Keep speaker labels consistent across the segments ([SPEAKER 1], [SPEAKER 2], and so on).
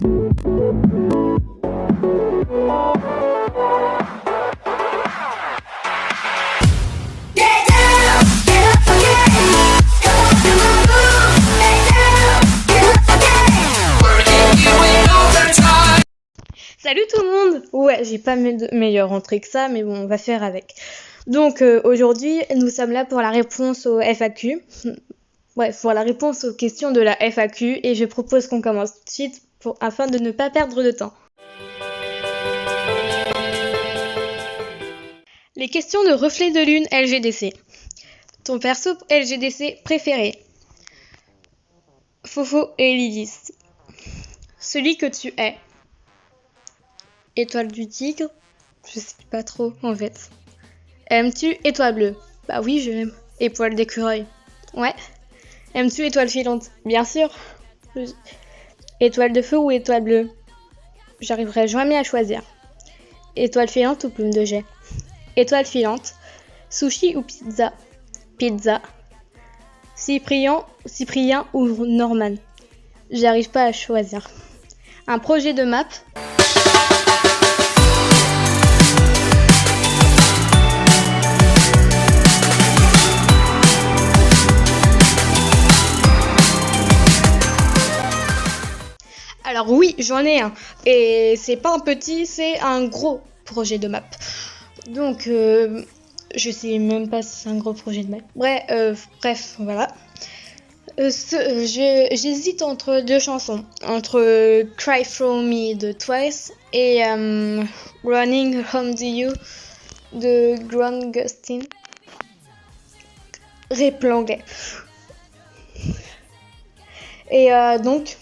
[SPEAKER 1] Salut tout le monde! Ouais, j'ai pas meilleure rentrée que ça, mais bon, on va faire avec. Donc aujourd'hui, nous sommes là pour la réponse au FAQ. Bref, pour la réponse aux questions de la FAQ, et je propose qu'on commence tout de suite afin de ne pas perdre de temps. Les questions de reflet de lune LGDC. Ton perso LGDC préféré? Fofo et Lilith. Celui que tu es? Étoile du tigre? Je sais pas trop en fait. Aimes-tu étoile bleue? Bah oui, je l'aime. Et poil d'écureuil? Ouais. Aimes-tu étoile filante? Bien sûr. Étoile de feu ou étoile bleue? J'arriverai jamais à choisir. Étoile filante ou plume de jet? Étoile filante. Sushi ou pizza? Pizza. Cyprien ou Norman? J'arrive pas à choisir. Un projet de map? Alors oui, j'en ai un. Et c'est pas un petit, c'est un gros projet de map. Donc, je sais même pas si c'est un gros projet de map. Bref, voilà. J'hésite entre deux chansons. Entre Cry For Me de Twice et Running Home to You de Grant Gustin. Rap l'anglais. Et donc...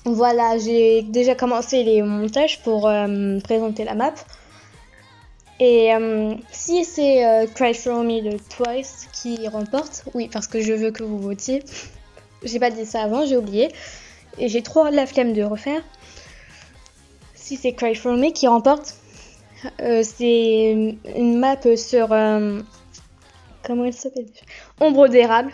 [SPEAKER 1] Voilà, j'ai déjà commencé les montages pour présenter la map. Et si c'est Cry For Me de Twice qui remporte, oui, parce que je veux que vous votiez. J'ai pas dit ça avant, j'ai oublié. Et j'ai trop la flemme de refaire. Si c'est Cry For Me qui remporte, c'est une map sur... comment elle s'appelle? Ombre d'érable.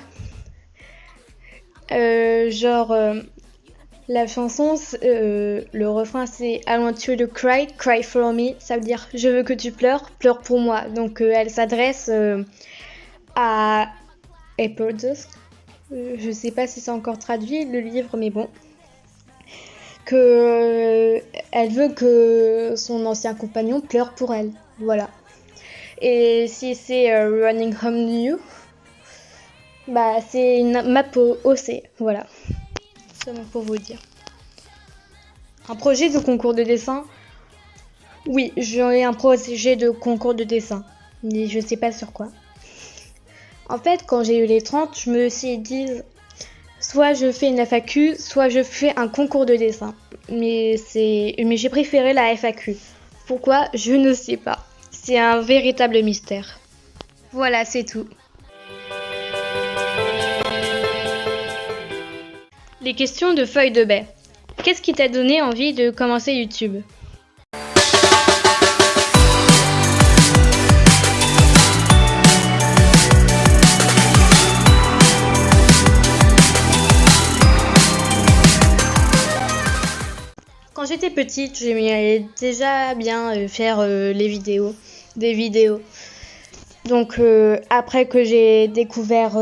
[SPEAKER 1] La chanson, le refrain c'est I want you to cry, cry for me, ça veut dire je veux que tu pleures, pleure pour moi. Donc elle s'adresse à Apple. Je sais pas si c'est encore traduit le livre, mais bon. Elle veut que son ancien compagnon pleure pour elle, voilà. Et si c'est Running Home to You, bah c'est une map OC, voilà. Seulement pour vous dire. Un projet de concours de dessin? Oui, j'en ai un projet de concours de dessin, mais je sais pas sur quoi. En fait, quand j'ai eu les 30, je me suis dit, soit je fais une FAQ, soit je fais un concours de dessin. Mais j'ai préféré la FAQ. Pourquoi? Je ne sais pas. C'est un véritable mystère. Voilà, c'est tout. Les questions de feuille de baie. Qu'est-ce qui t'a donné envie de commencer YouTube? Quand j'étais petite, j'aimais déjà bien faire des vidéos. Donc après que j'ai découvert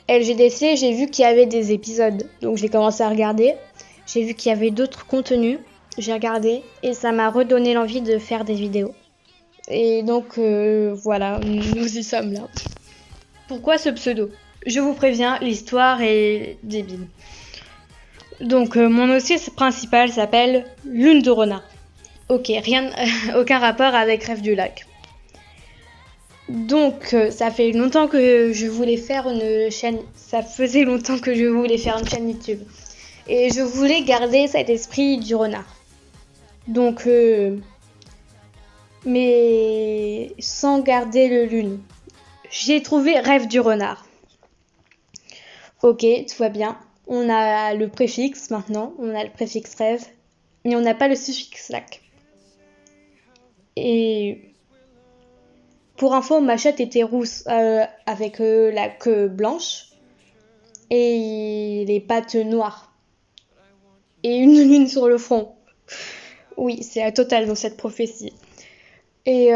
[SPEAKER 1] LGDC, j'ai vu qu'il y avait des épisodes. Donc j'ai commencé à regarder. J'ai vu qu'il y avait d'autres contenus. J'ai regardé et ça m'a redonné l'envie de faire des vidéos. Et donc voilà, nous y sommes là. Pourquoi ce pseudo? Je vous préviens, l'histoire est débile. Donc mon dossier principal s'appelle Lune de renard. Ok, aucun rapport avec Rêve du lac. Donc ça fait longtemps que je voulais faire une chaîne. Ça faisait longtemps que je voulais faire une chaîne YouTube. Et je voulais garder cet esprit du renard. Donc mais sans garder le lune. J'ai trouvé Rêve du renard. Ok, tout va bien. On a le préfixe maintenant, on a le préfixe rêve, mais on n'a pas le suffixe lac. Et pour info, ma chatte était rousse avec la queue blanche et les pattes noires. et une lune sur le front. Oui, c'est la totale dans cette prophétie. Et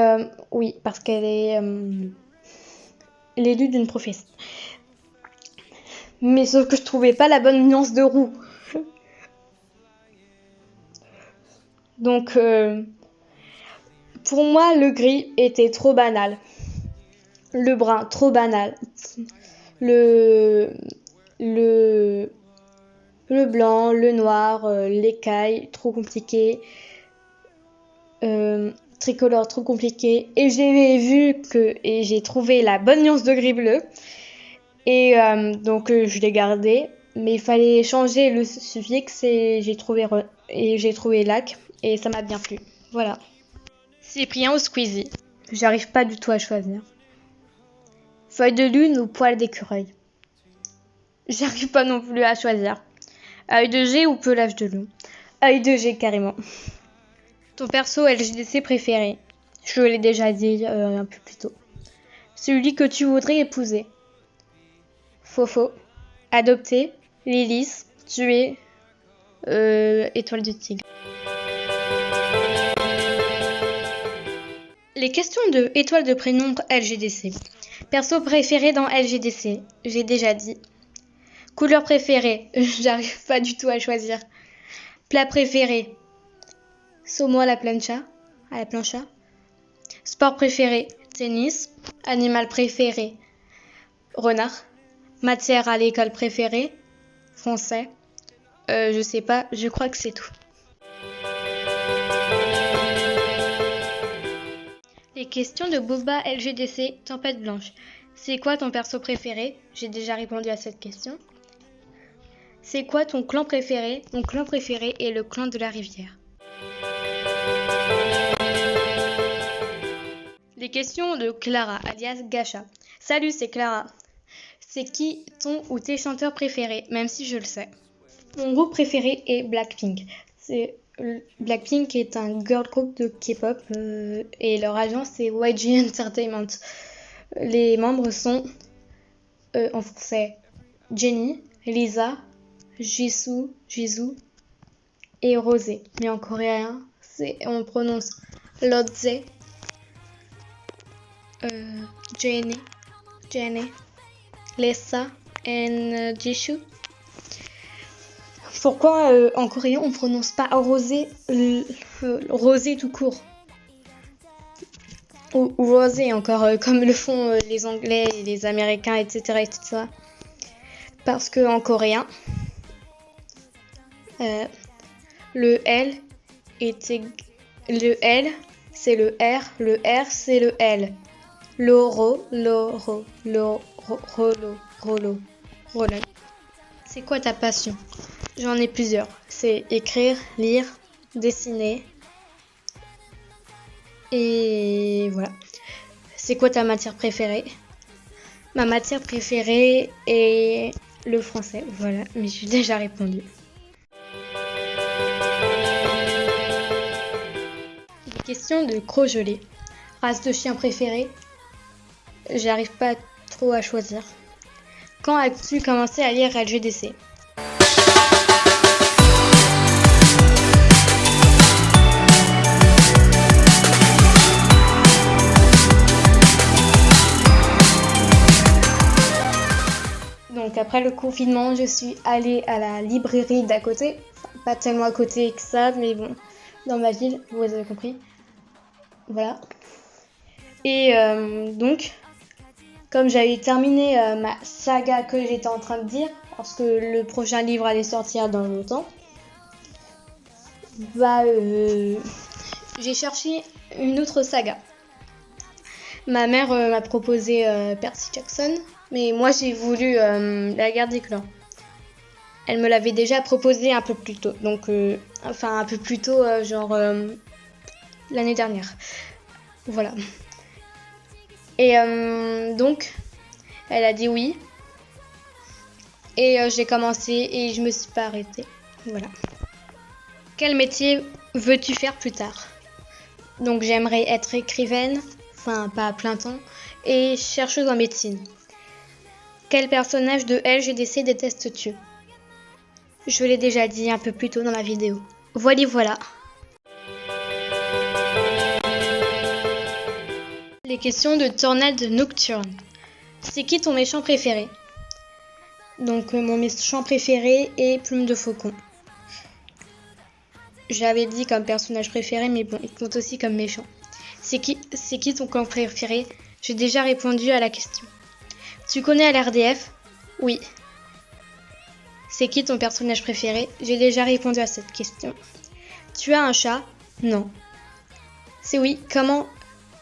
[SPEAKER 1] oui, parce qu'elle est l'élu d'une prophétie. Mais sauf que je trouvais pas la bonne nuance de roux. Donc, pour moi, le gris était trop banal. Le brun, trop banal. Le blanc, le noir, l'écaille, trop compliqué. Tricolore, trop compliqué. Et j'ai vu et j'ai trouvé la bonne nuance de gris bleu. Et donc je l'ai gardé. Mais il fallait changer le suffixe et j'ai trouvé lac. Et ça m'a bien plu. Voilà. Cyprien ou Squeezie? J'arrive pas du tout à choisir. Feuille de lune ou poil d'écureuil? J'arrive pas non plus à choisir. Œil de G ou pelage de loup? Œil de G carrément. Ton perso LGDC préféré? Je l'ai déjà dit un peu plus tôt. Celui que tu voudrais épouser? Fofo. Adopter? Lilith? Tuer? Étoile du tigre. Les questions de étoile de prénom LGDC. Perso préféré dans LGDC? J'ai déjà dit. Couleur préférée? J'arrive pas du tout à choisir. Plat préféré? Saumon à la plancha? Sport préféré? Tennis. Animal préféré? Renard. Matière à l'école préférée? Français. Je sais pas, je crois que c'est tout. Les questions de Boba LGDC, Tempête Blanche. C'est quoi ton perso préféré? J'ai déjà répondu à cette question. C'est quoi ton clan préféré? Mon clan préféré est le clan de la rivière. Les questions de Clara, alias Gacha. Salut, c'est Clara. C'est qui ton ou tes chanteurs préférés? Même si je le sais. Mon groupe préféré est Blackpink. Blackpink est un girl group de K-pop et leur agence c'est YG Entertainment. Les membres sont en français Jennie, Lisa, Jisoo et Rosé. Mais en coréen, on prononce Lodze, Jennie, Lisa et Jisoo. Pourquoi en coréen on prononce pas Rosé, Rosé tout court? Ou Rosé encore, comme le font les Anglais, les Américains, etc. Parce que en coréen, le L c'est le R, le R c'est le L. Loro. C'est quoi ta passion? J'en ai plusieurs. C'est écrire, lire, dessiner. Et voilà. C'est quoi ta matière préférée? Ma matière préférée est le français. Voilà, mais j'ai déjà répondu. Des questions de Crogelé. Race de chien préférée? J'arrive pas trop à choisir. Quand as-tu commencé à lire LGDC? Donc après le confinement, je suis allée à la librairie d'à côté. Enfin, pas tellement à côté que ça, mais bon, dans ma ville, vous avez compris. Voilà. Et donc, comme j'avais terminé ma saga que j'étais en train de dire, parce que le prochain livre allait sortir dans longtemps, j'ai cherché une autre saga. Ma mère m'a proposé Percy Jackson, mais moi j'ai voulu La Guerre des Clans. Elle me l'avait déjà proposé un peu plus tôt, donc un peu plus tôt, l'année dernière. Voilà. Et donc, elle a dit oui. Et j'ai commencé et je me suis pas arrêtée. Voilà. Quel métier veux-tu faire plus tard? Donc j'aimerais être écrivaine, enfin pas à plein temps, et chercheuse en médecine. Quel personnage de LGDC détestes-tu? Je l'ai déjà dit un peu plus tôt dans la vidéo. Voilà. Les questions de Tornade Nocturne. C'est qui ton méchant préféré? Donc mon méchant préféré est Plume de Faucon. J'avais dit comme personnage préféré, mais bon, il compte aussi comme méchant. C'est qui ton camp préféré? J'ai déjà répondu à la question. Tu connais LRDF? Oui. C'est qui ton personnage préféré? J'ai déjà répondu à cette question. Tu as un chat? Non. C'est oui, comment?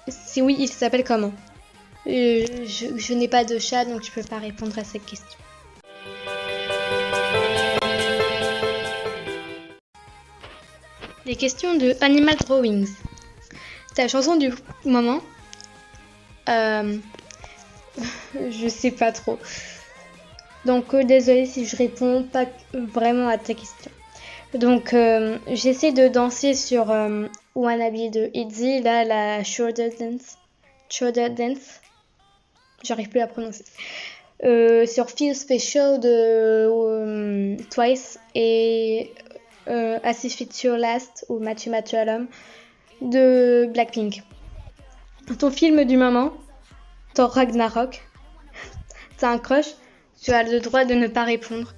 [SPEAKER 1] C'est oui, il s'appelle comment? Je n'ai pas de chat, donc je peux pas répondre à cette question. Les questions de Animal Drawings. Ta chanson du moment? Je sais pas trop. Donc désolée si je réponds pas vraiment à ta question. Donc j'essaie de danser sur Wannabe de Itzy, là la Shoulder Dance. J'arrive plus à prononcer. Sur Feel Special de Twice et As If It's Your Last ou Matthew Alum de Blackpink. Ton film du moment? Thor Ragnarok. T'as un crush? Tu as le droit de ne pas répondre.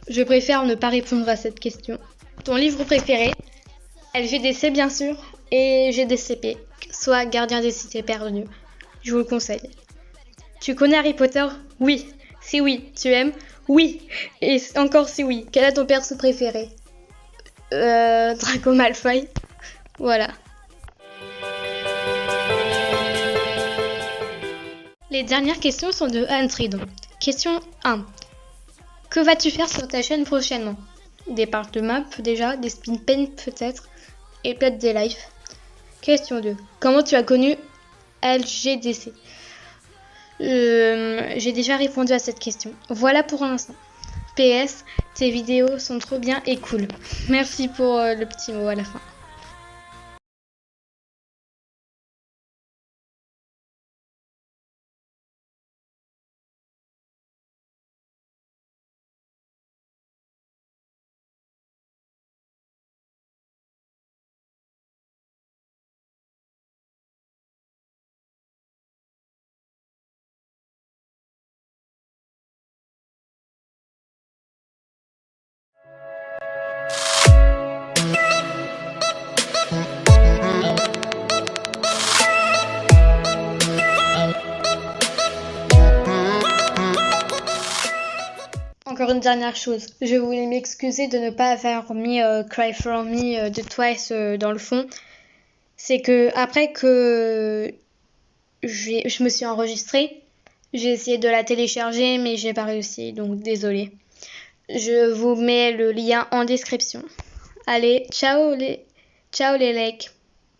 [SPEAKER 1] Je préfère ne pas répondre à cette question. Ton livre préféré? LGDC bien sûr, et GDCP, soit Gardien des Cités Perdues. Je vous le conseille. Tu connais Harry Potter? Oui. Si oui, tu aimes? Oui. Et encore si oui. Quel est ton perso préféré? Draco Malfoy. Voilà. Les dernières questions sont de Anne Tridon. Question 1. Que vas-tu faire sur ta chaîne prochainement? Des parts de map déjà, des spin paint peut-être, et peut-être des lives. Question 2. Comment tu as connu LGDC? J'ai déjà répondu à cette question. Voilà pour l'instant. PS, tes vidéos sont trop bien et cool. Merci pour le petit mot à la fin. Encore une dernière chose, je voulais m'excuser de ne pas avoir mis Cry For Me de Twice dans le fond. C'est que après que je me suis enregistrée, j'ai essayé de la télécharger mais j'ai pas réussi, donc désolée. Je vous mets le lien en description. Allez, ciao les lecs.